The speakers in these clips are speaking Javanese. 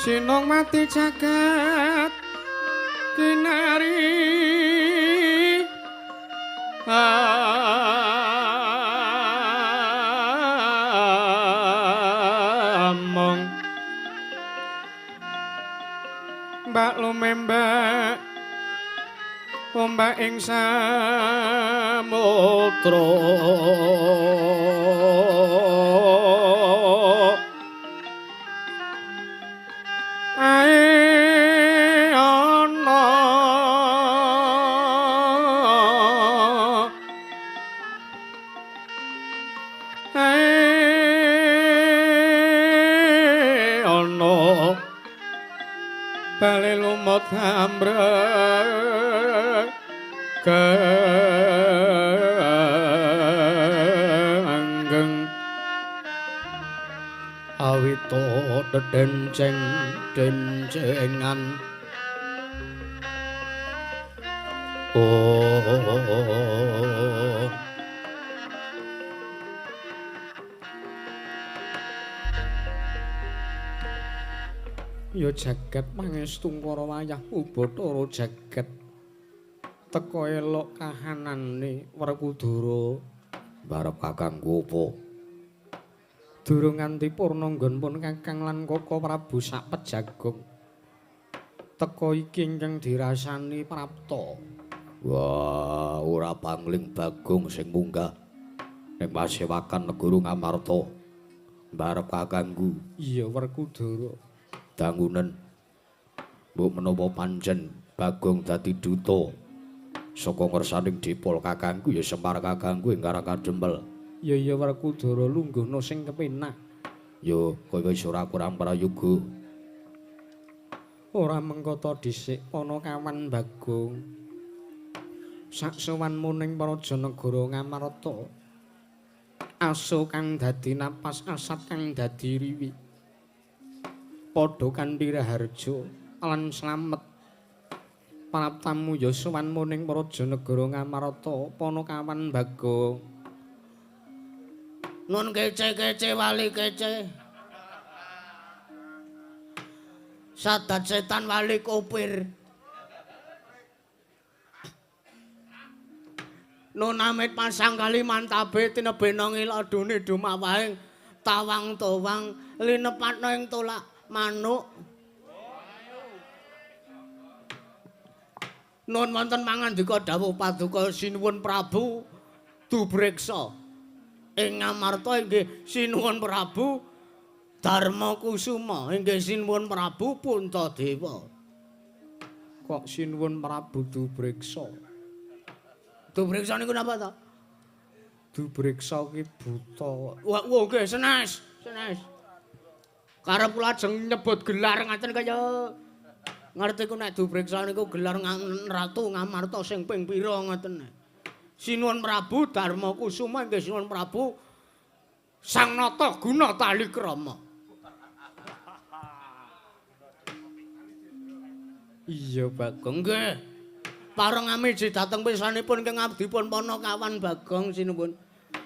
Sinong mati jagat kinari among mbak lumembak ombak ing samudra ae ana ae ana bali lumut ambrek kanggeng awito dedenceng dencengan oh ya jagat pangestung para wayah Bathara jagat teka elok kahanane Werkudara barep kakangku apa durung nganti purna nggonipun Kakang lan Kaka Prabu sak pejagong teka iki ingkang dirasani prapta wah ora pangling Bagong sing munggah ning pasewakan negara Ngamarta barep kakangku iya Werkudara dangunen mbok menapa pancen Bagong dadi duta saka ngersaning dipol kakangku ya Semar kakangku ing Karangkadempel ya iya Werkudara lungguhna sing kepenak ya kowe wis ora kurang prayoga ora mengkata dhisik ana kawan Bagong sak sowanmu ning Praja Negara Ngamarta aso kang dadi napas asat kang dadi riwi padha kanthi raharja lan slamet panaptamu ya sowanmu ning Praja Negara Ngamarta Panakawan Bagong nun kece-kece wali kece sadat setan wali kopir nun amit pasang kali mantabe tinebena ngilodune dumawahing tawang-tawang linepatna ing tolak manuk nun wonten pangandika dawuh paduka sinuwun Prabu Dubreksa ing Ngamarta inggih sinuwun Prabu Darmakusuma inggih sinuwun Prabu Puntadewa kok sinuwun Prabu Dubreksa Dubreksa niku napa ta Dubreksa ki buta wah nggih senes karep kula ajeng nyebut gelar ngaten kaya ngerti ku nek Dubreksa niku gelar Ratu Ngamarta sing ping pira ngoten. Sinuwun Prabu Darmakusuma inggih sinuwun Prabu Sang Nata Guna Talikrama. Iya Bagong nggih. Pareng amiji dhateng pisanipun keng abdipun Panakawan Bagong sinuwun.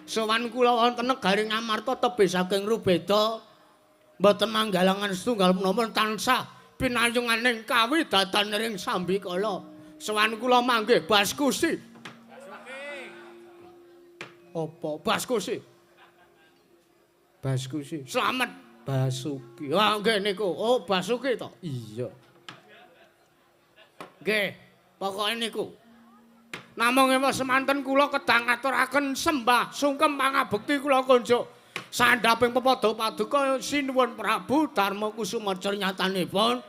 Sowan kula wonten negari Ngamarta tebih saking rubeda mboten manggalangan setunggal menapa tansah pinayunganing kawidatan ring sambikala. Sowan kula manggih Baskusi. Apa Baskusi? Baskusi. Slamet Basuki. Wah nggih niku. Oh Basuki to? Iya. Nggih, pokoke niku. Namung ewa semanten kula kedang ngaturaken sembah sungkem pangabekti kula kunjuk sandhaping pepada paduka sinuwun Prabu Darmakusuma nyatanipun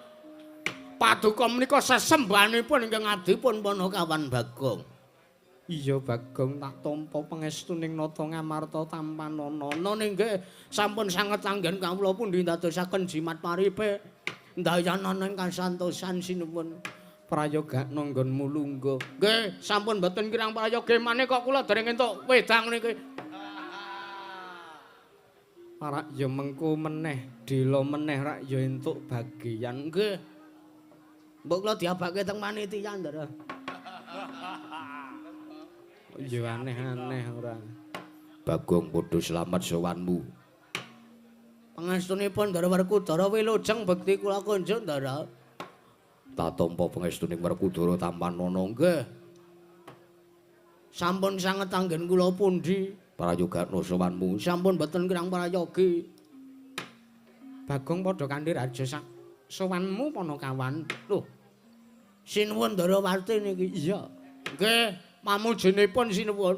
paduka menika sesembahanipun ingkang adipun Panakawan Bagong. Iya Bagong tak tampa pangestuning nata Ngamarta tampanana nggih sampun sanget anggen kawula pundi ndadosaken jimat paripe ndayanana ing kasantosan sinuwun prayogakna nggonmu lungguh. Nggih, sampun mboten kirang prayoga maneh kok kula dereng entuk wedang niki. Rak ya mengko meneh, dila meneh rak ya entuk bagian. Nggih. Mbok kula diabake teng panitia, Ndara. Ya aneh-aneh ora. Bagong padha slamet sowanmu. Pangestunipun Ndara Werkudara wilujeng bekti kula kunjuk Ndara. Tatampa pangestuning Werkudara Tampanana nggih. Sampun sanget anggen kula pundi? Prayogatna sowanmu. Sampun boten kirang prayogi. Bagong padha kanthi raja sowanmu Panakawan. Lho. Sinuwun Ndarawati niki. Iya. Nggih, pamujinipun sinuwun.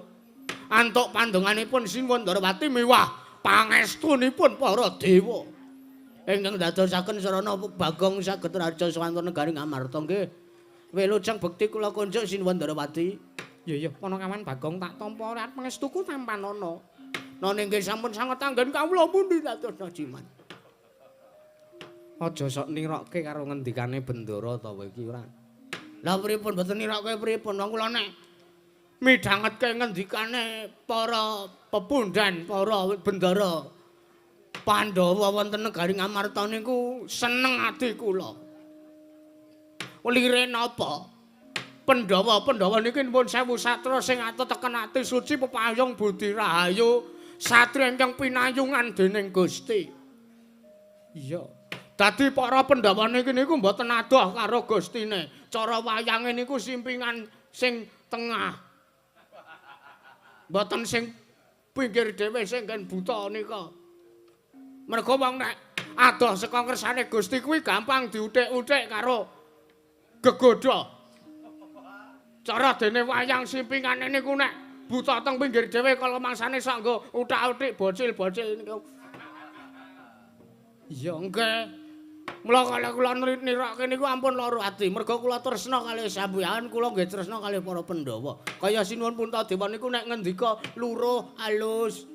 Antuk pandonganipun sinuwun Ndarawati miwah pangestunipun para dewa. Ingkang dadosaken sarana Bagong saged raja sawantara negaring Amarta nggih. Wilujeng bekti kula kunjuk sinuwun Ndarawati. Ya Panakawan Bagong tak tampa rat pangestuku Tampanana. Nanging nggih sampun sanget anggen kawula pundi dados jiman. Aja sok nirokke karo ngendikane Bendara ta kowe iki ora. Lah pripun boten nirokke pripun wong kula nek midhangetke ngendikane para pepundhan, para bendara Pandhawa wonten negaring Amarta niku seneng ati kula. Lire napa? Pandhawa niki pun sewu satra sing ateten ati suci pepayung budi rahayu satria ingkang pinayungan dening Gusti. Iya. Dadi para Pandhawa niki niku mboten adoh karo Gustine. Cara wayange niku simpingan sing tengah. Mboten sing pinggir dhewe sing kan buta nika. Merga wong nek adoh saka kersane Gusti kuwi gampang diuthik-uthik karo gegodha. Cara dene wayang simpingane niku nek buta teng pinggir dhewe kala mangsane sok nggo uthak-uthik bocil-bocil niku. Iya nggih. Mula kala kula nirake niku ampun lara ati. Merga kula tresna kalih sampeyan, kula nggih tresna kalih para Pandhawa. Kaya sinuwun Puntadewa niku nek ngendika luruh alus.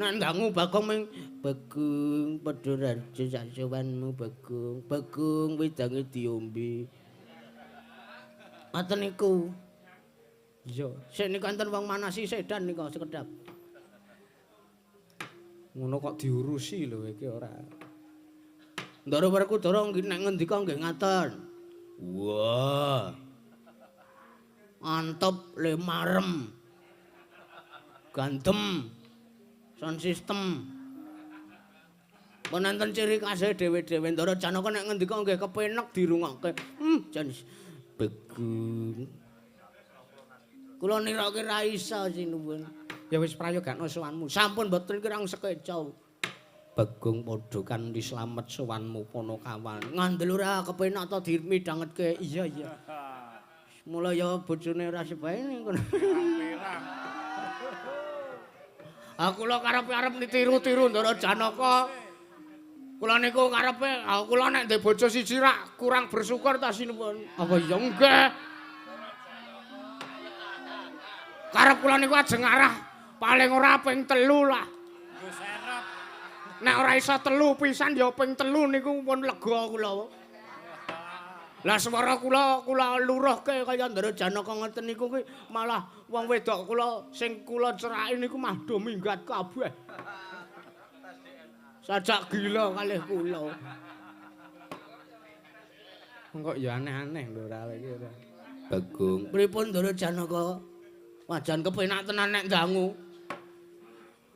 Nek ndangu Bagong ming Bagong padha raja sak sowanmu Bagong. Bagong wedange diombe. Ngoten niku. Iya, sik niku enten wong manasi sedan nika sekedhap. Ngono kok diurusi lho iki ora. Ndara Werkudara nek ngendika nggih ngaten. Wah. Antep le marem. Gandem. Sound system. Menenten ciri khase dhewe-dhewe Ndara Janaka nek ngendika nggih kepenek dirungokke. Jan Bagong. Kula nirake ra iso sinuwun. Ya wis prayogakna sowanmu. Sampun mboten kirang sekeca. Bagong padha kanthi slamet sowanmu Panakawan. Ngandel ora kepenak to dimidhangetke. Iya. Mula ya bojone ora sebae niku. Aku kula karepe arep nitiru-tiru Ndara Janaka. Kula niku karepe kula nek ndek bojo siji rak kurang bersyukur ta sinuwun. Apa ya nggih? Karep kula niku ajeng arah paling ora ping 3 lah. Nek ora iso 3 pisan ya ping 3 niku pun lega kula. Lah swara kula luruhke kaya Ndara Janaka ngoten niku kuwi malah wong wedok kula sing kula ceraki niku mah do minggat kabeh. Sajak gila kalih kula. Kok ya aneh-aneh lho ora iki ora. Bagong, pripun Ndara Janaka? Wajan kepenak tenan nek ndangu.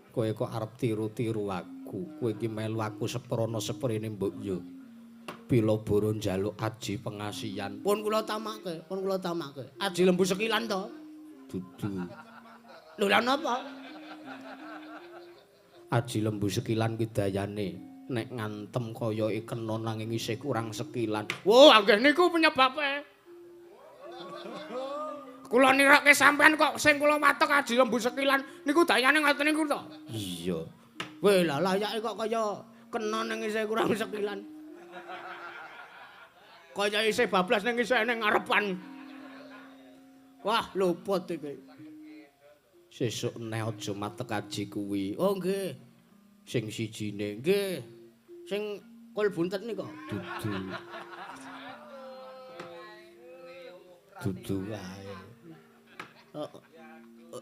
Kowe kok arep tiru-tiru aku. Kowe iki melu aku seprana seprene mbok yo. Pila boro njaluk aji pengasihan. Pun kula tamake. Aji lembu sekilan to? Dudu. Lho lha napa? Aji lembu sekilan ki dayane nek ngantem kaya kena nanging isih kurang sekilan. Wo, anggih niku penyebabe. Kula nirake sampean kok sing kula watek aji lembu sekilan niku dayane ngoten niku to? Iya. Weh lah layake kok kaya kena ning isih kurang sekilan. Kaya isih bablas ning isih ning ngarepan. Wah, luput iki. Sesuk neh aja matek aji kuwi. Oh nggih. Sing sijine nggih. Sing kul buntet nika. Dudu wae.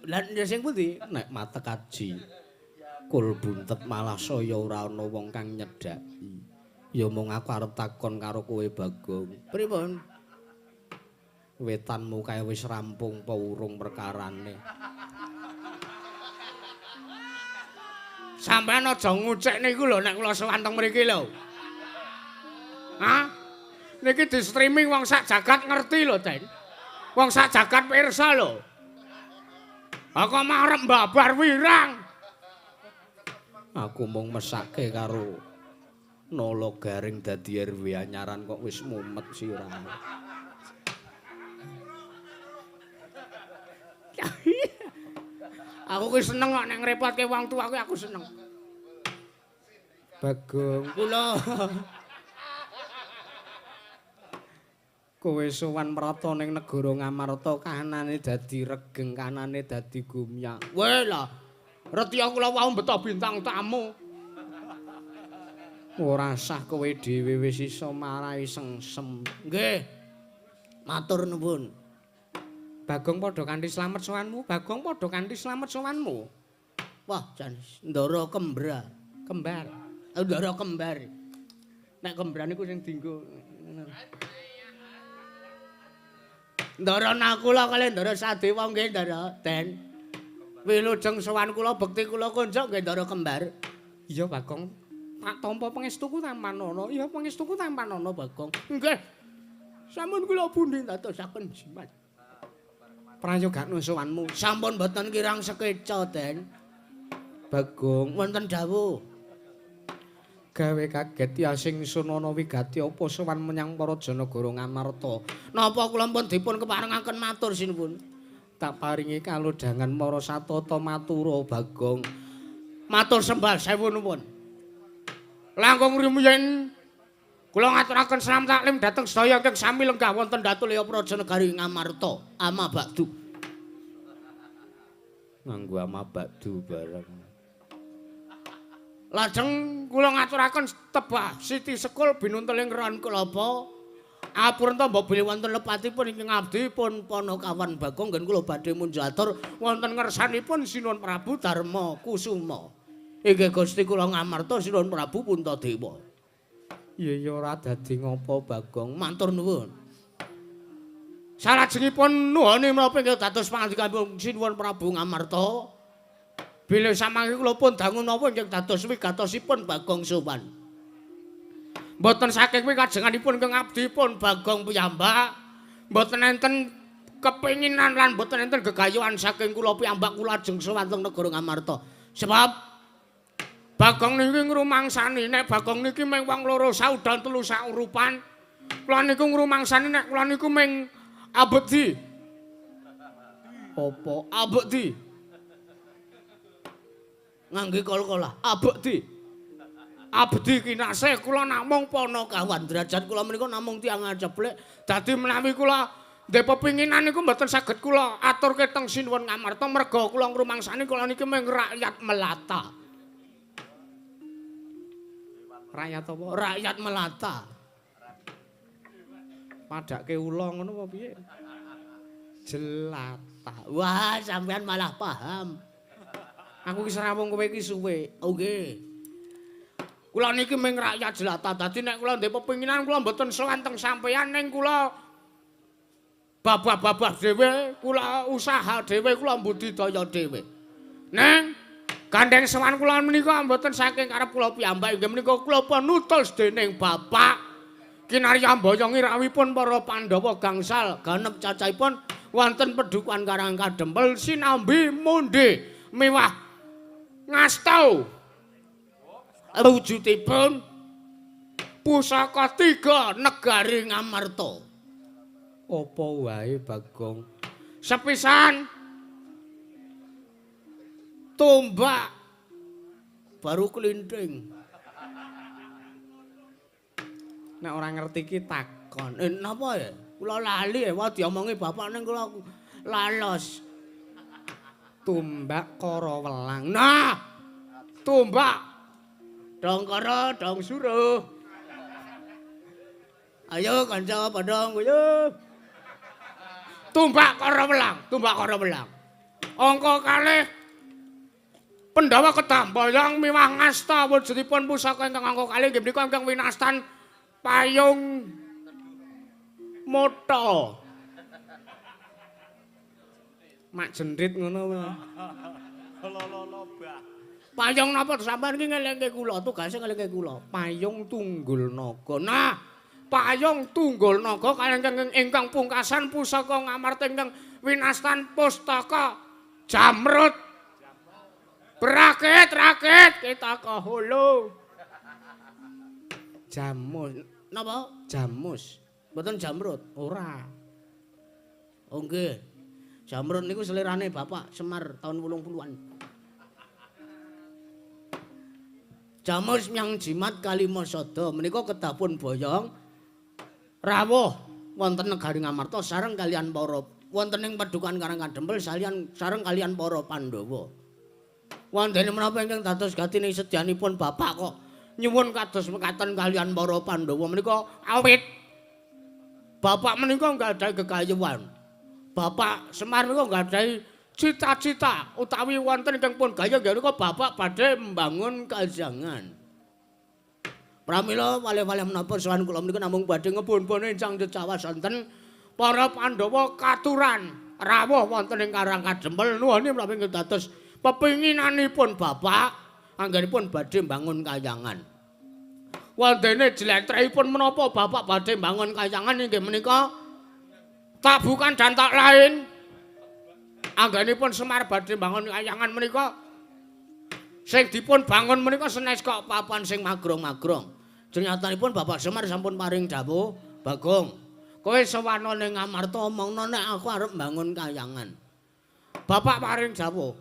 Lah sing pundi? Nek matek aji kul buntet malah saya ora ana wong kang nyedhaki. Ya mung aku arep takon karo kowe Bagong. Pripun? Wetanmu kae wis rampung apa urung perkarane? Sampeyan aja ngucek niku lho nek kula sowan teng mriki lho. Hah? Niki di streaming wong sak jagat ngerti lho, Den. Wong sak jagat pirsa lho. Aku marep babar wirang. Aku mung mesake karo Nolo Garing dadi RW anyaran kok wis mumet sirahmu. Aku ki seneng kok nek ngrepotke wong tuwa kuwi aku seneng. Bagong kula kowe sowan merata ning negara Ngamarta kahanane dadi regeng kanane dadi gumyak. Weh lah, retya kula wau beto bintang tamu. Ora sah kowe dhewe wis iso marai sengsem. Nggih. Matur nuwun. Bagong padha kanthi slamet sowanmu, Bagong padha kanthi slamet sowanmu. Wah, jan ndara kembar. Kembar. Ndara kembar. Nek kembar niku sing dienggo. Ndara nakula kali ndara Sadewa nggih ndara Den. Wilujeng sowan kula bekti kula konjuk nggih ndara kembar. Iya Bagong. Tak tampa pangestuku Tampanono. Iya pangestuku Tampanono Bagong. Nggih. Sampun kula pundi dadosaken jimat. Prayogan sowanmu. Sampun boten kirang sekeca Den. Bagong wonten dawuh. Gawe kaget Yasing Sunana wigati apa sowan menyang para Janagara Ngamarta. Napa kula pun dipun keparengaken matur sinuwun. Tak paringi kalodhangan para satata matura Bagong. Matur sembah sewu nuwun. Langkung rumiyin kula ngaturaken salam taklim dhateng sedaya ingkang sami lenggah wonten Datulya Praja Negari Ngamarta. Ama Bakdu. Nganggo ama Bakdu bareng. Lajeng kula ngaturaken tebah Siti Sekul binunteling Ron Kelapa. Apurenta mbok bilih wonten lepatipun ingkang abdi pun Panakawan Bagong ngen kula badhe munjatur wonten ngersanipun Sinuwun Prabu Darma Kusuma. Inggih Gusti kula Ngamarta Sinuwun Prabu Puntadewa. Iya ora dadi ngapa Bagong, matur nuwun. Salajengipun nuhuni menapa ingkang dados pangandikanipun Sinuwun Prabu Ngamarta. Bilih samangke kula pun dangu napa ingkang dados wigatosipun Bagong sowan. Mboten saking wikajenganipun ingkang abdi pun Bagong piyambak, mboten enten kepinginan lan mboten enten gegayuhan saking kula piyambak kula ajeng sowan teng negara Ngamarta. Sebab Bagong niki ngrumangsani nek Bagong niki mung wong loro saudan telu saurupan. Kula niku ngrumangsani nek kula niku mung abdi. Apa abdi? Ngangge kol-kolah abdi. Abdi kinasih kula namung Panakawan derajat kula menika namung tiyang aceplek. Dadi menawi kula ndek pepinginan niku mboten saged kula aturke teng Sinuwun Ngamarta merga kula ngrumangsani kula niki mung rakyat melata. Rakyat apa? Rakyat melata. Padake ula ngono apa piye? Jelata. Wah, sampean malah paham. Aku ki serawung kowe iki suwe. Oh nggih. Kula niki mung rakyat jelata. Dadi nek kula ndek pepinginan kula mboten sowan teng sampeyan ning kula babah-babah dhewe, kula usaha dhewe, kula mbudidaya dhewe. Neng gandeng sowan kula menika mboten saking karep kula piyambak inggih menika kula panutus dening Bapak kinarya mboyongi rawipun para Pandhawa gangsal ganep cacahipun wonten Pedukuhan Karang Kadempel sinambi mondhe miwah ngastau wujudipun pusaka 3 negari Ngamarta. Apa wae Bagong? Sepisan tombak baru klinthing. Nek ora ngerti ki takon. Napa ya? Kula lali wae diomongi bapak ning kula lalos. Tombak kara welang. Nah, tombak dong kara dong suruh. Ayo kanca padha nguyuh. Tombak kara welang, tombak kara welang. Angka kalih Pandhawa Kedambayang miwah ngasta wujudipun pusaka ingkang angka kalih inggih menika ingkang winastan payung motha. Mak jendrit ngono. Lolo-lolo bah. Payung napa sampean iki ngelingke kula, tugase ngelingke kula. Payung Tunggul Naga. Nah, payung Tunggul Naga kalengkeng ingkang pungkasan pusaka ngamarta ingkang winastan pustaka Jamrut. Rakit kita kahulu. Jamus. Napa? Jamus. Mboten Jamrut. Ora. Oh nggih. Jamrut niku selirane Bapak Semar tahun 80-an. Jamus nyang jimat Kalimasada menika kedah pun boyong rawuh wonten negari Ngamarta sareng kalian para wonten ing Padukan Karangkandempel sareng kalian para Pandhawa. Wondene menapa ingkang dados gatine sedyanipun Bapak kok nyuwun kados mekaten kalian para Pandhawa menika awit Bapak menika nggadahi gegayuhan. Bapak Semar menika nggadahi cita-cita utawi wonten ingkang pun gaya menika Bapak badhe membangun kajangan. Pramila wale-wale menapa sowan kula menika namung badhe ngebon-bon ingkang cecawas wonten para Pandhawa katuran rawuh wonten ing Karangkandempel nuwuni menapa ingkang dados pepinginanipun Bapak anggenipun badhe mbangun kayangan. Wondene jlentrehipun menapa Bapak badhe mbangun kayangan inggih menika tak bukan dan tak lain anggenipun Semar badhe mbangun kayangan menika sing dipun bangun menika senes kok papan sing magrong-magrong. Jenyatanipun Bapak Semar sampun paring dawuh, Bagong, kowe sowana ning Ngamarta omongno nek aku arep mbangun kayangan. Bapak paring dawuh.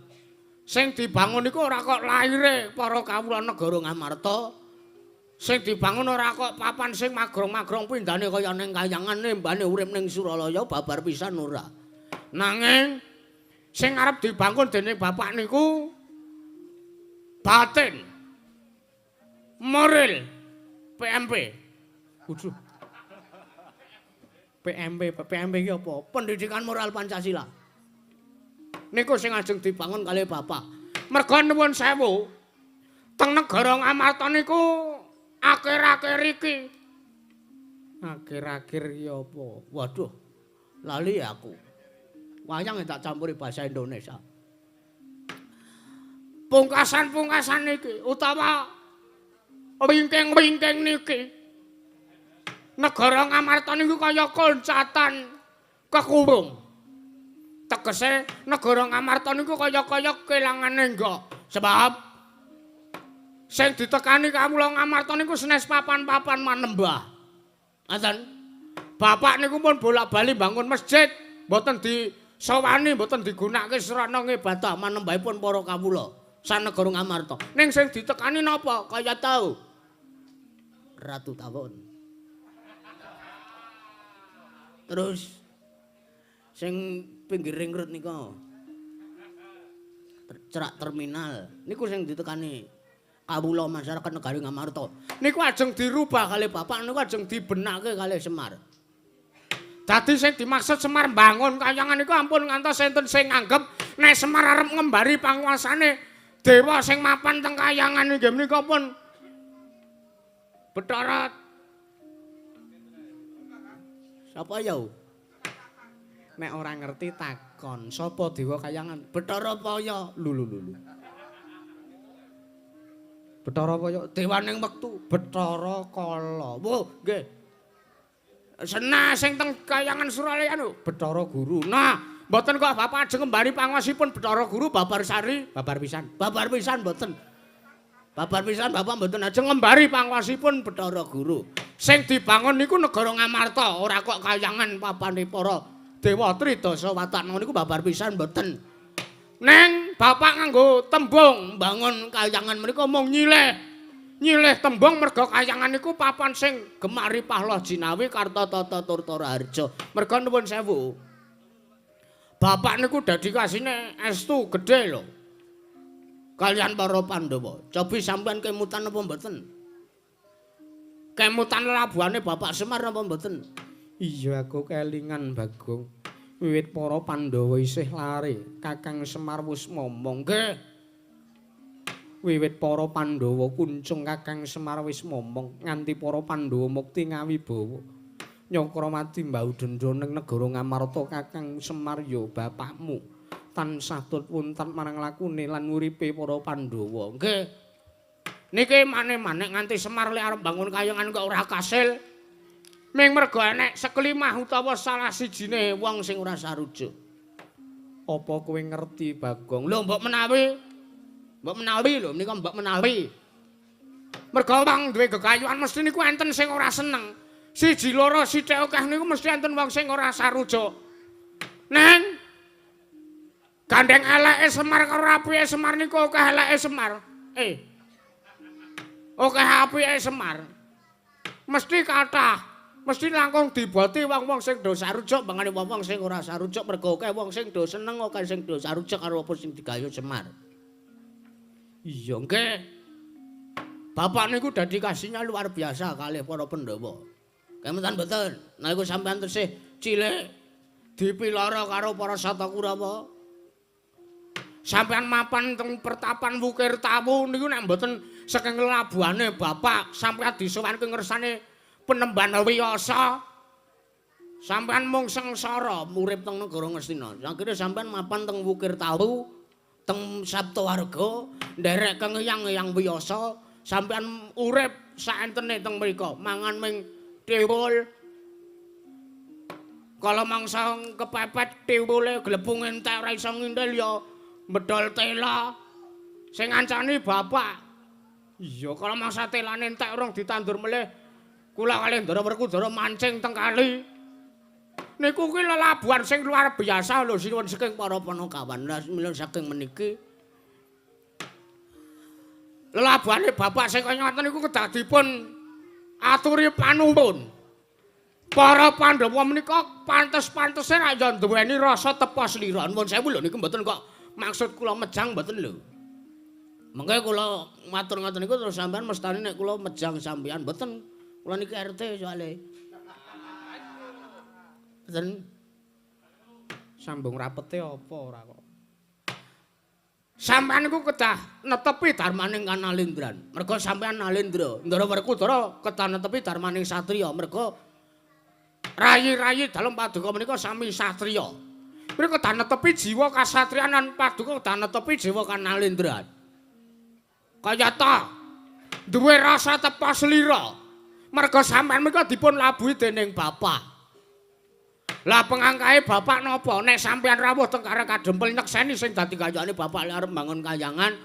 Sing dibangun niku ora kok laire para kawula negara Ngamarta. Sing dibangun ora kok papan sing magrong-magrong pindhane kaya ning kayangan nembane urip ning Suralaya babar pisan ora. Nanging sing arep dibangun dening bapak niku batin moral PMP. Waduh. PMP iki apa? Pendidikan Moral Pancasila. Niku sing ajeng dibangun kalih bapak. Merga nuwun sewu. Teng negara Ngamarta niku akhir-akhir iki. Akhir-akhir iki apa? Waduh. Lali aku. Wayang tak campuri bahasa Indonesia. Pungkasan-pungkasan niki utawa wingking-wingking niki. Negara Ngamarta niku kaya koncatan kekurung. Tegese negara Ngamarta niku kaya-kaya kelangan enggak. Sebab sing ditekani kawula Ngamarta niku senes papan-papan manembah. Ngoten. Bapak niku pun bolak-bali bangun masjid, mboten disowani, mboten digunakake srana ngibadah manembahipun para kawula sanegara Ngamarta. Ning sing ditekani napa? Kaya tau. Ratu Tawon. Terus sing pinggir ring road nika. Cerak terminal. Niku sing ditekani kawula masyarakat negari Ngamarta. Niku ajeng dirubah kalih bapak niku ajeng dibenake kalih Semar. Dadi sing dimaksud Semar bangun kayangan niku ampun ngantos enten sing nganggep nek Semar arep ngembari panguasane dewa sing mapan teng kayangan inggih menika pun Bathara. Sapa ya? Nek ora ngerti takon, sapa dewa kayangan? Bathara Paya. Lho. Bathara Paya Dewaning wektu. Bathara Kala. Wo, nggih. Sena sing teng kayangan Suralaya lho. Bathara Guru. Nah, mboten kok bapak ajeng ngembari panguwasipun Bathara Guru babar sari, Babar pisan. babar pisan mboten. Babar pisan bapak mboten ajeng ngembari panguwasipun Bathara Guru. Sing dibangun niku negara Ngamarta, ora kok kayangan papane para dewa Tridasa Watana niku babar pisan mboten. Neng bapak nganggo tembung bangun kayangan menika mung nyilih tembung merga kayangan niku papan sing gemari Pahloh Jinawi Kartatata Turtara Harja. Merga nuwun sewu. Bapak niku dedikasine estu gedhe lho. Kalian para Pandhawa. Cobi sampean kemutan apa mboten? Kemutan labuhane Bapak Semar apa mboten? Iya aku kelingan Bagong. Wiwit para Pandhawa isih lare, Kakang Semar wis momong. Nggih. Wiwit para Pandhawa kuncung Kakang Semar wis momong nganti para Pandhawa mukti ngawibawa. Nyakramati mbau dendha ning negara Ngamarta Kakang Semar ya bapakmu. tansah punten marang lakune lan uripe para Pandhawa. Nggih. Niki maneh-maneh nganti Semar le arep bangun kayangan kok ora kasil. Ming mergo enek seklimah utawa salah sijine wong sing ora sarujuk. Apa kowe ngerti, Bagong? Lho mbok menawi lho menika mbok menawi. Mergo wong duwe gegayuhan mesti niku enten sing ora seneng. Siji loro sithik akeh niku mesti enten wong sing ora sarujuk. Neng gandeng eleke Semar karo apike Semar niku akeh eleke Semar. Akeh apike Semar. Mesti kathah. Mesti langkung diboti wong-wong sing do sarujuk bangane wong sing ora sarujuk mergo akeh wong sing do seneng akeh sing do sarujuk karo apa sing digayu Semar. Iya nggih. Bapak niku dadi kasihnya luar biasa kalih para Pandhawa. Kemetan mboten. Nalika sampean tesih cilik dipiloro karo para Sata Kurawa. Sampean mapan teng pertapan Wukir Tawu niku nek mboten saking labuhane bapak sampean disuwanke ngersane Penemban Wiyasa. Sampean mung sengsara urip teng negara Ngastina. Akhire sampean mapan teng Wukir Tawu, teng Saptawarga, nderek kengeyang-eyang Wiyasa, sampean urip saentene teng mriku, mangan ming tiwul. Kala mangsa kepepet tiwule glepung entek ora iso ngindel ya medhol tela. Sing ngancani bapak. Iya, kala mangsa telane entek urung ditandur melih. Kula kalih Ndara Werkudara mancing teng kali. Niku kuwi lelabuhan sing luar biasa lho sinuwun saking para Panakawan. Lah mila saking meniki lelabuhane bapak sing kaya ngoten niku kedah dipun aturi panuwun. Para Pandhawa menika pantes-pantese ra ya duweni rasa tepa slira. Nuwun sewu lho niku mboten kok maksud kula mejang mboten lho. Mengke kula matur ngoten niku terus sampean mestani nek kula mejang sampean mboten. Kula niki RT soalé. Mboten Sambung rapete apa ora kok? sampean niku kedah netepi darmaning Kanalindran. Mergo sampean Nalindra, Ndara Werkudara kedah netepi darmaning satriya. Mergo rayi-rayi dalem paduka menika sami satriya. Mereka kedah netepi jiwa kasatriyan lan paduka kedah netepi jiwa Kanalindran. Kayata duwe rasa tepa slira. Mergo sampean menika dipun labuhi dening bapak. Lah pengangkahe bapak napa? Nek sampean rawuh teng karek kadempel nyekseni sing dadi kayane bapak arep bangun kayangan.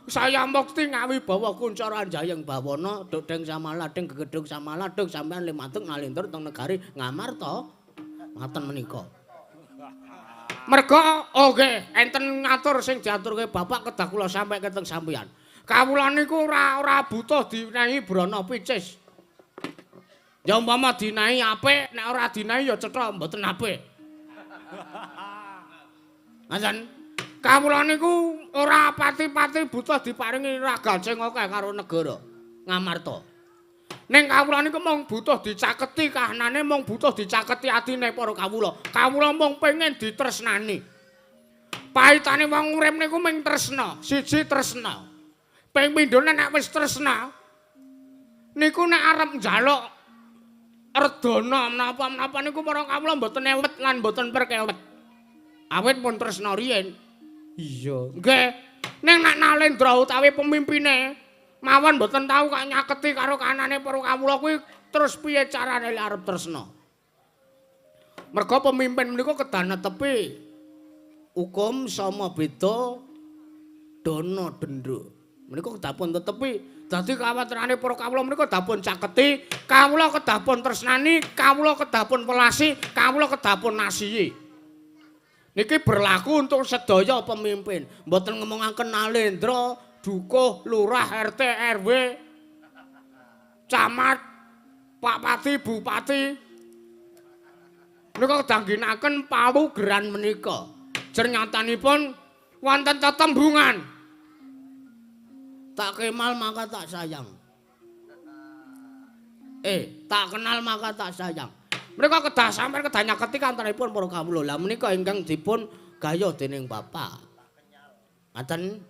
Saya mukti ngawi bawa kuncara Jayeng Bawana, Dodeng Samaladeng Gegedung Samaladeng sampean limatung nalintur teng negari Ngamarta. Ngoten menika. Mergo nggih enten ngatur sing diaturke bapak kedah kula sampaikan teng sampean. Kawula niku ora butuh dinehi brana picis. Ya umpama dinahi apik, nek ora dinahi ya cetha mboten apik. Ngaten. Kawula niku ora pati-pati butuh diparingi ragancing akeh karo negara Ngamarta. Ning kawula niku mung butuh dicaketi kahanane, mung butuh dicaketi atine para kawula. Kawula mung pengen ditresnani. Pahitane wong urip niku mung tresna, siji tresna. Ping pindhone nek wis tresna niku nek arep njaluk redana menapa-menapa niku para kawula mboten ewet lan mboten perkewet. Awit pun tresna riyin. Iya. Nggih. Ning nek Nalendra utawi pemimpine mawon mboten tau kok nyaketi karo kanane para kawula kuwi terus piye carane lek arep tresna. Merga pemimpin menika kedah netepi hukum sama beda dana denda. Menika kedah pun tetepi. Dadi kawatirane para kawula menika kedah pun caketi, kawula kedah pun tresnani, kawula kedah pun welasi, kawula kedah pun nasihi. Niki berlaku untuk sedaya pemimpin. Mboten ngomongaken Nalendra, dukuh, lurah, RT, RW, camat, Pak Pati, Bupati. Menika kedah ginakaken pawugeran menika. Jernyatanipun wonten tetembungan. Tak kenal maka tak sayang. Tak kenal maka tak sayang. Mereka kedah sampeyan kedah nyaketi kantanipun para kawula. Lah menika ingkang dipun gaya dening bapak. Ngaten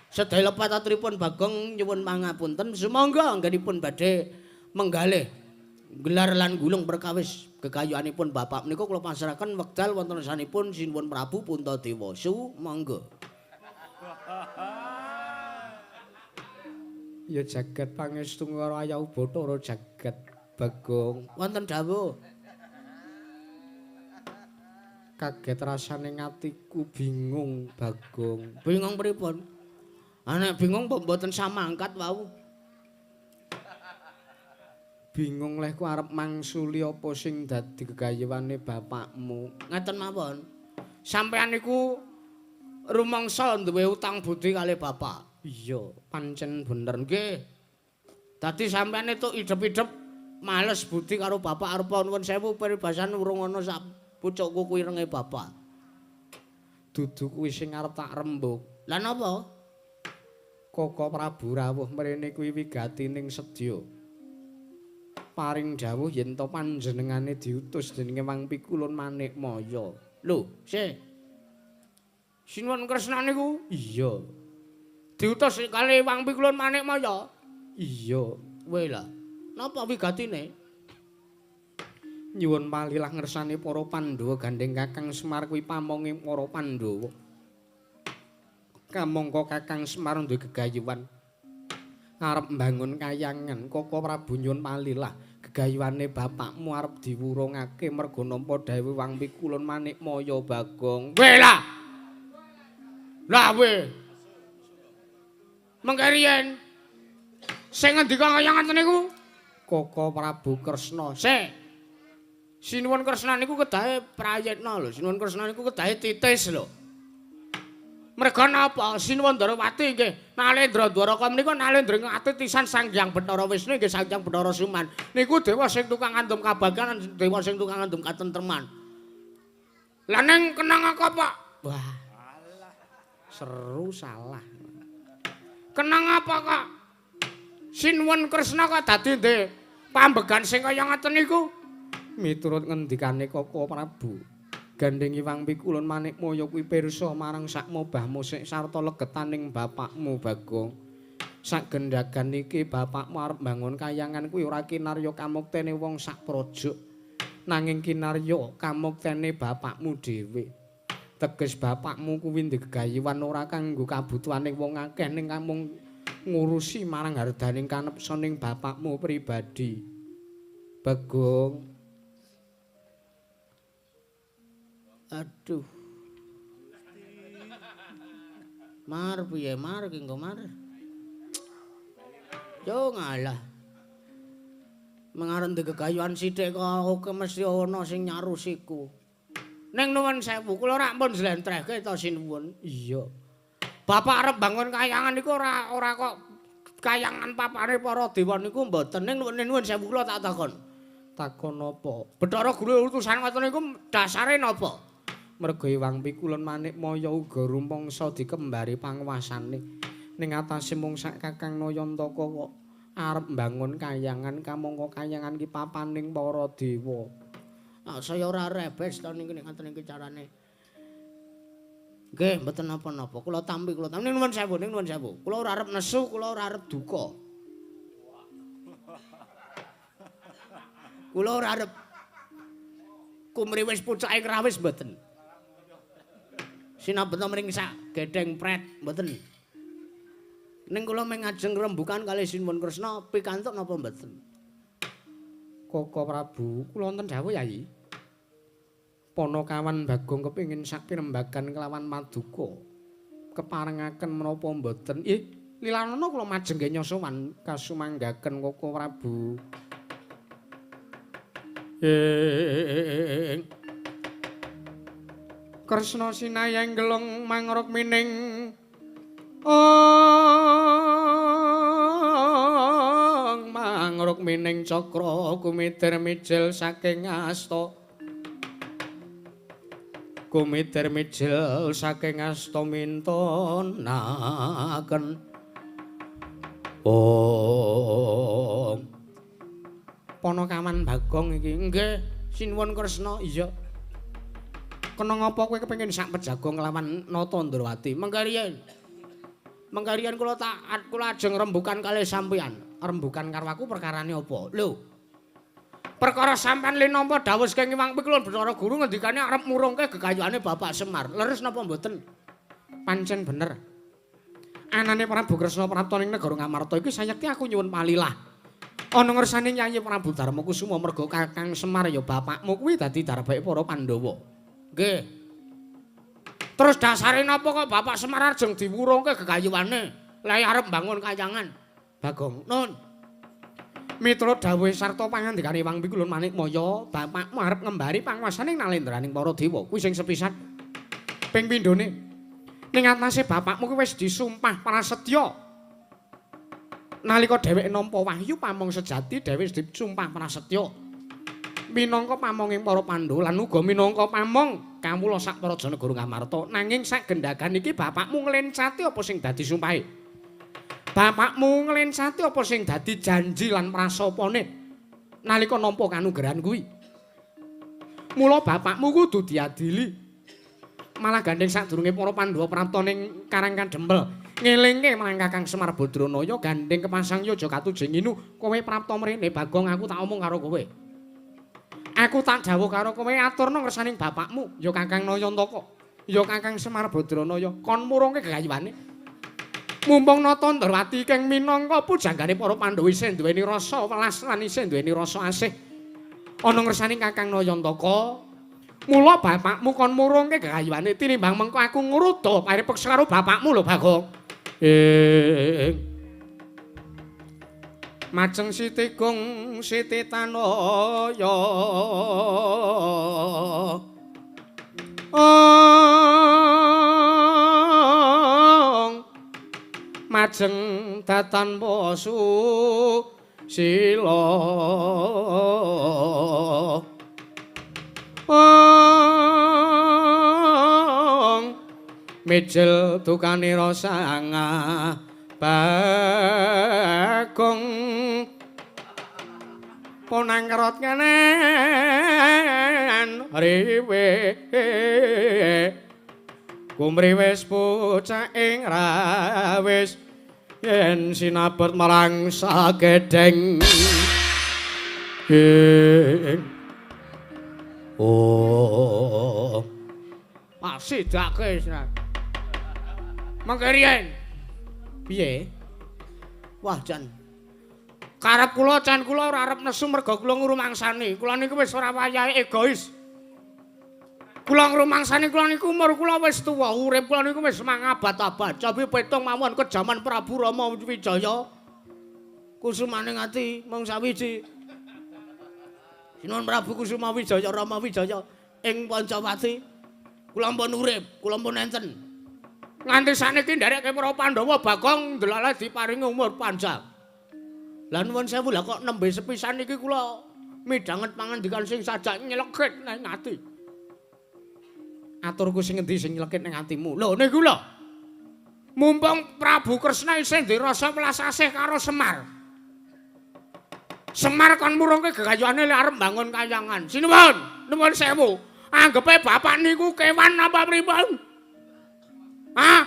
sedaya lepat aturipun Bagong nyuwun pangapunten. Sumangga anggenipun badhe menggalih gelar lan gulung perkawis Gegayuhanipun bapak menika kula pasrahaken wekdal wonten sanipun Sinuwun Prabu Puntadewa. Monggo. Ya jagat pangestu karo Ayahu Bathara jagat Bagong. Wonten dawuh. Kaget rasane ngatiku bingung Bagong. Bingung pripun? Nek bingung mboten samangkat wau. Bingung leh ku arep mangsuli apa sing dadi gegayuhane bapakmu. Ngeten mawon. Sampeyan niku rumangsa duwe utang budi kalih bapak. Iya, pancen bener. Nggih. Dadi sampeyan itu idep-idep males budi karo bapak arepa nuwun sewu peribasan urung ana sak pucuk kuku irenge bapak. Dudu kuwi sing arep tak rembug. Lah napa? Koko Prabu rawuh mrene kuwi wigatining sedya. Paring dawuh yen to panjenengane diutus dening Wang Pikulun Manikmaya. Lho, sik. Sinuwun Kresna niku Iya. diutus kali Wang Pikulun Manikmaya. Iya. Weh lah. Napa wigatine? Nyuwun palilah ngersani para Pandhawa gandeng Kakang Semar kuwi pamonging para Pandhawa. Kamangka Kakang Semar duwe gegayuhan arep mbangun kayangan. Koko Prabu nyuwun palilah gegayuhane bapakmu arep diwurungake merga nampa dawuh Wang Pikulun Manikmaya Bagong. Weh lah. Lah weh. Mengke riyen sing ngendika kaya ngaten niku Koko Prabu Kresna. Sik. Sinuwun Kresna niku kedahe prayitna lho. Sinuwun Kresna niku kedahe titis lho. Merga napa? Sinuwun Darawati nggih Nalendra Dwaraka menika Nalendra ngatitisan Sanghyang Bathara Wisnu nggih Sanghyang Bathara Suman. Niku dewa sing tukang ngandum kabaganan, dewa sing tukang ngandum katentreman. Lah ning kenang apa, Pak? Wah. Seru salah. Kenang apa, Kak? Sinuwun Kresna kok dadi ndek pambegan sing kaya ngaten niku? Miturut ngendikane Koko Prabu, gandeng Wang Pikulun Manikmaya kuwi pirsa marang sak mobah musik sarta legetaning bapakmu Bagong. Sak gendhagan iki bapakmu arep mbangun kayangan kuwi ora kinarya kamuktene wong sak projok, nanging kinarya kamuktene bapakmu dhewe. Teges bapakmu kuwi ndegayuhan ora kanggo kabutuhaning wong akeh ning kamung ngurusi marang hardaning kanepsaning bapakmu pribadi. Bagong. Aduh. Mar piye mar ki engko mar. Yo ngalah. Mengarep gegayuhan sithik kok mesti ana sing nyarusiku. Ning nuwun sewu, kula rak pun jlentrehke to sinuwun. Iya. Bapak arep bangun kayangan niku ora kok kayangan papane para dewa niku mboten. Ning nuwun sewu kula tak takon. Takon apa? Bathara Guru utusan ngoten niku dasare napa? Merga Wang Pikulun Manikmaya uga rumangsa dikembari panguwasane. Ning atase mung sak Kakang Nayantaka kok arep mbangun kayangan, kamangka kayangan ki papaning para dewa. Ah, saya ora rebes to niku nek ngoten iki carane. Nggih, mboten napa-napa. Kula tampi. Ning nuwun sewu. Kula ora arep nesu, kula ora arep duka. Kula ora arep kumriwis pucake krawis mboten. Sinabeta mring sak gedeng pret mboten. Ning kula mung ngajeng rembukan kalih Sinuwun Kresna pikantuk napa mboten? Koko Prabu, kula wonten dawuh Yayi. Panakawan Bagong kepingin sak pirembagan kelawan Maduka. Keparengaken menapa mboten? Lilanana kula majeng nggih nyosowan kasumanggaken Koko Prabu. Kresna sinayang gelung mangruk mining mangruk mining cakra kumitir mijil saking asta. Kumitir mijil saking asta mintonaken. Om. Panakawan Bagong iki nggih Sinuwun Kresna iya. Kena ngapa kowe kepengin sak pejago nglawan Natandrawati? Mengkariyen kula ajeng rembukan kalih sampeyan. Rembukan karo aku perkarane apa? Lho. Perkara sampean le nampa dawuh saking Iwang Pikulun Bathara Guru ngendikane arep murungke gegayuhane Bapak Semar. Leres napa mboten? Pancen bener. Anane Prabu Kresna prapta ning negara Ngamarta iki sayekti aku nyuwun palilah. Ana ngersane Nyai Prabu Darmakusuma merga Kakang Semar ya bapakmu kuwi dadi darbeke para Pandhawa. Nggih. Terus dasare napa kok Bapak Semar ajeng diwurungke gegayuhane? Lah arep bangun kayangan. Bagong, Nun. miturut dawuh sarta pangandikane Iwang Pikulun Manikmaya, bapakmu arep ngembari panguwasaning nalendraning para dewa. Kuwi sing sepisan. Ping pindhone ning atase bapakmu kuwi wis disumpah prasetya. Nalika dheweke nampa wahyu pamong sejati, dheweke wis disumpah prasetya. Minangka pamonging para Pandhawa lan uga minangka pamong kawula sak para Janagara Ngamarta. Nanging sak gendakan iki bapakmu nglencati apa sing dadi sumpahe? Bapakmu nglencati apa sing dadi janji lan prasapane nalika nampa kanugrahan kuwi? Mula bapakmu kudu diadili. Malah gandeng sadurunge para Pandhawa prapta ning Karang Kadempel, ngelingke marang Kakang Semar Badranaya gandeng kepasang yoja katujing inu, kowe prapta mrene Bagong aku tak omong karo kowe. Aku tak dawuh karo kowe aturna ngersaning bapakmu, ya Kakang Nayantaka, ya Kakang Semar Badranaya kon murungke gegayuhane. Mumpung Nata Ndrawati keng minangka pujanggane para Pandhawa isih duweni rasa welas lan isih duweni rasa asih ana ngersaning Kakang Nayantaka. Mula bapakmu kon murungke gegayuhane tinimbang mengko aku ngruda paripeksa karo bapakmu lho Bagong. Majeng Sitigung Sititanaya majeng datan posu sila mijil dukanira sanga Bagong ponangkerot kenen riwe kumriwis bocah ing rawis yen sinabet marang sagedeng oh sidake mangke riyen piye wah jan karep kula jan kula ora arep nesu merga kula ngrumangsani kula niku wis ora wayahe egois kula ngrumangsani kula niku umur kula wis tuwa urip kula niku wis mangabad-abad cobi petung mawon ke jaman Prabu Rama Wijaya kusumaning ati mung sawiji Sinuwun Prabu Kusuma Wijaya Rama Wijaya ing Pancawati kula ampun urip kula ampun enten nganti saniki ndereke para Pandhawa Bagong ndelala diparingi umur panjang lan nuwun sewu lha kok nembe sepisan iki kula midhanget pangandikan sing sajak nyelekit nang ati aturku sing endi sing nyelekit ning atimu lho niku lho mumpung Prabu Kresna isih ndek rasa welas asih karo Semar Semar kon murungke gegayuhane lek arep bangun kayangan sinuwun nuwun sewu anggepe bapak niku kewan apa pripun ah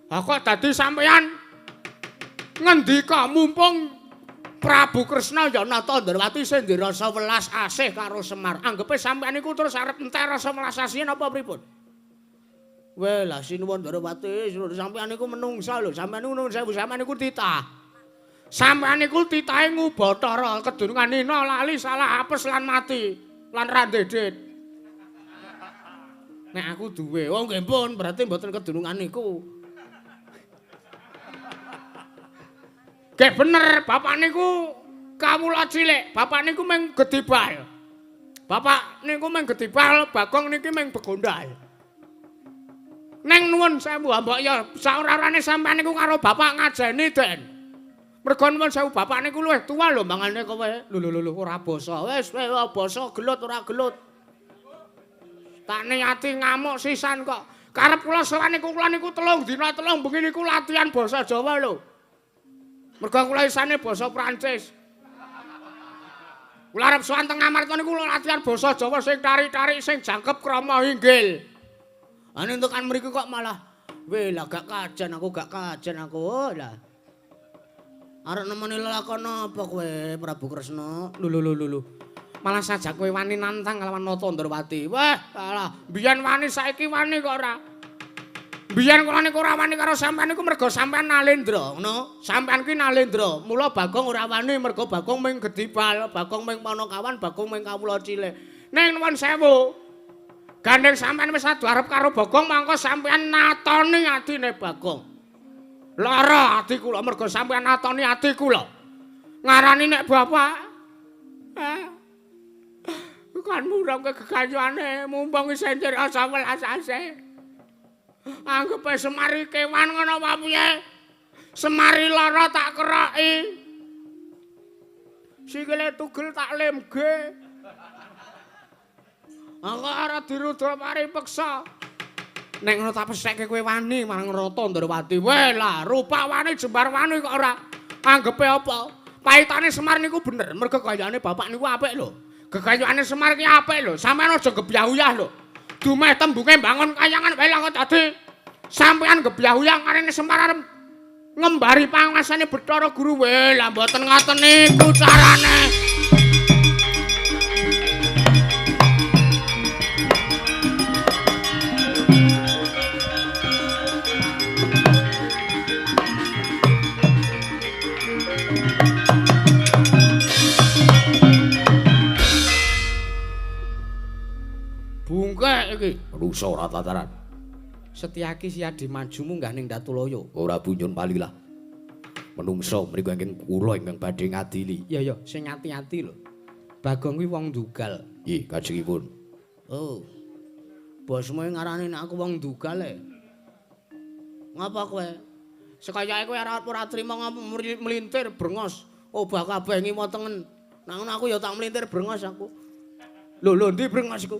kok dadi sampeyan ngendika mumpung Prabu Kresna ya Nata Ndrawati sing ndek rasa welas asih karo Semar. Anggepe sampeyan niku terus arep entek rasa welas asih napa pripun? Weh lah Sinuwun Ndrawati, sampeyan niku menungsa lho, sampeyan niku nuwun sewu, sampeyan niku titah. Sampeyan niku titahe ngubathara kedurungan nina lali salah apes lan mati lan ra ndedet. Nek aku duwe, oh nggih pun berarti mboten kedurungan niku. Nggih bener, bapak niku kawula cilik, bapak niku mung gedibal. Bapak niku mung gedibal, Bagong niki mung begondal. Neng nuwun sewu, mbok ya saurarane sampean niku karo bapak ngajeni, Den. Mergo nuwun sewu, bapak niku luwih tuwa lho mangane kowe. Lho ora basa. Wis basa gelut ora gelut. Tak niati ngamuk sisan kok. Karep kula sowan niku telung dina telung bengi niku latihan basa Jawa lho. Mergo kula isane basa Prancis. Kula arep sowan teng Ngamarta niku latihan basa Jawa sing tarik-tarik sing jangkep krama inggil. Ane entuk kan mriki kok malah weh lah gak kajen aku lah. Arep nemoni lelakon apa kowe Prabu Kresna? Lho. Malah sajak kowe wani nantang kalawan Nata Ndrawati. Wah, alah, biyen wani saiki wani kok ora. Biyen kula niku ora wani karo sampean niku mergo sampean Nalendra, ngono. Sampean ki Nalendra. Mula Bagong ora wani mergo Bagong ming gedibal, Bagong ming Panakawan, Bagong ming kawula cilik. Ning nuwun sewu. Gandeng sampean wis adu arep karo Bagong mangko sampean natoni adine Bagong. Lara ati kula mergo sampean natoni ati kula. Ngarani nek bapak. Kan murang ke gegayane mumpung senjer asa welasase. Anggepe Semari kewan ngono apa piye? Semari lara tak keroki. Sikile tugel tak lemge. Aku ora dirudha paripeksa. Nek ngono tak pesekke kowe wani marang Rata Ndrawati. Weh lah, rupa wani jembar wani kok ora. Anggepe apa? Paitane Semar niku bener, mergo gayane bapak niku apik lho. Gegayane Semar ki apik lho, sampean aja gebyahuyah lho. Dumeh tembunge bangun kayangan wae kok dadi sampean gebyahuyah karene Semar arep ngembari panguasane Bathara Guru. Weh, lah mboten ngoten niku carane. Bungkek iki rusa ora tataran. Setyaki siadi maju munggah ning Datulaya. Ora bunyun palilah. Menungso mriku ingkang kula ingkang badhe ngadili. Ya, sing ati-ati lho. Bagong kuwi wong dugal. Nggih, kajengipun. Oh. Bosmu ngarani nek aku wong dugal e. Ngapa kowe? Sekayake kowe ora trima mlintir brengos. Obah kabeh ngimo tengen. Nang aku ya tak mlintir brengos aku. Lho, ndi brengos iku?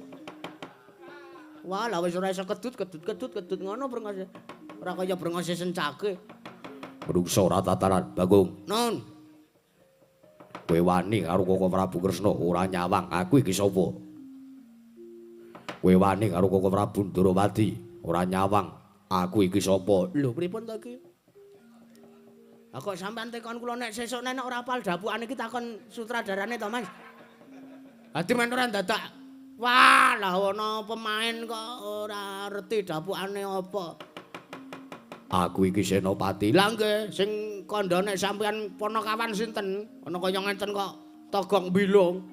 Wah, lah wis ora iso kedut ngono brengose. Ora kaya brengose sencake. Menungso ora tataran, Bagong. Nun. Kowe wani karo Koko Prabu Kresna ora nyawang, aku iki sapa? Kowe wani karo Koko Prabu Ndrawati ora nyawang, aku iki sapa? Lho, pripun to iki? Lah kok sampean tekon kula nek sesuk nek ora apal dapukan iki takon sutradarane to, Mas? Adi men ora dadak. Wah, lah ana pemain kok ora ngerti dapukane apa. Aku iki Senopati. Lah nggih, sing kandha nek sampeyan Panakawan sinten? Ana kaya ngenten kok Togong Bilung.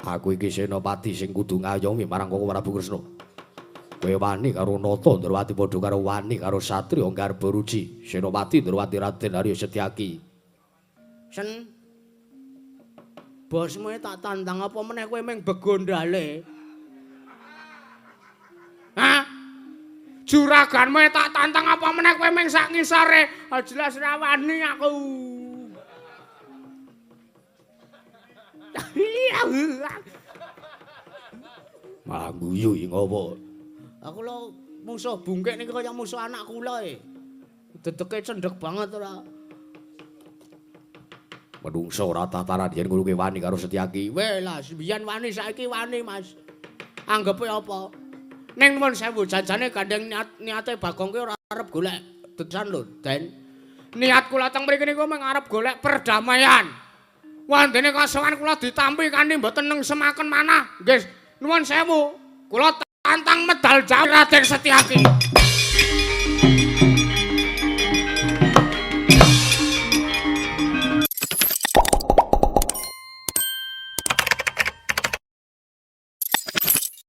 Aku iki Senopati sing kudu ngayomi marang Koko Prabu Kresna. Kowe wani karo Nata Ndrawati padha karo wani karo satriya Garba Ruci. Senopati Ndrawati Raden Arya Setyaki. Sen bosmu tak tandang apa meneh kowe mung begondale. Hah? Juraganmu tak tantang apa meneh kowe mung sak ngisore. Jelas ra wani aku. Malah guyu iki ngopo? Aku lho musuh bungkek niki kaya musuh anak kula e. Dedeke cendhek banget ora. Menungso ora tataran yen ngono kowe wani karo Setyaki. Weh lah, biyen wani saiki wani, Mas. Anggepe apa? Ning nuwun sewu janjane gandeng niate Bagong ki ora arep golek desan lho, Den. Niat kula teng mriki niku mung arep golek perdamaian. Wandene kasowan kula ditampi kanthi mboten nengsemaken manah. Nggih, nuwun sewu. Kula tantang medal jawab Raden Setyaki.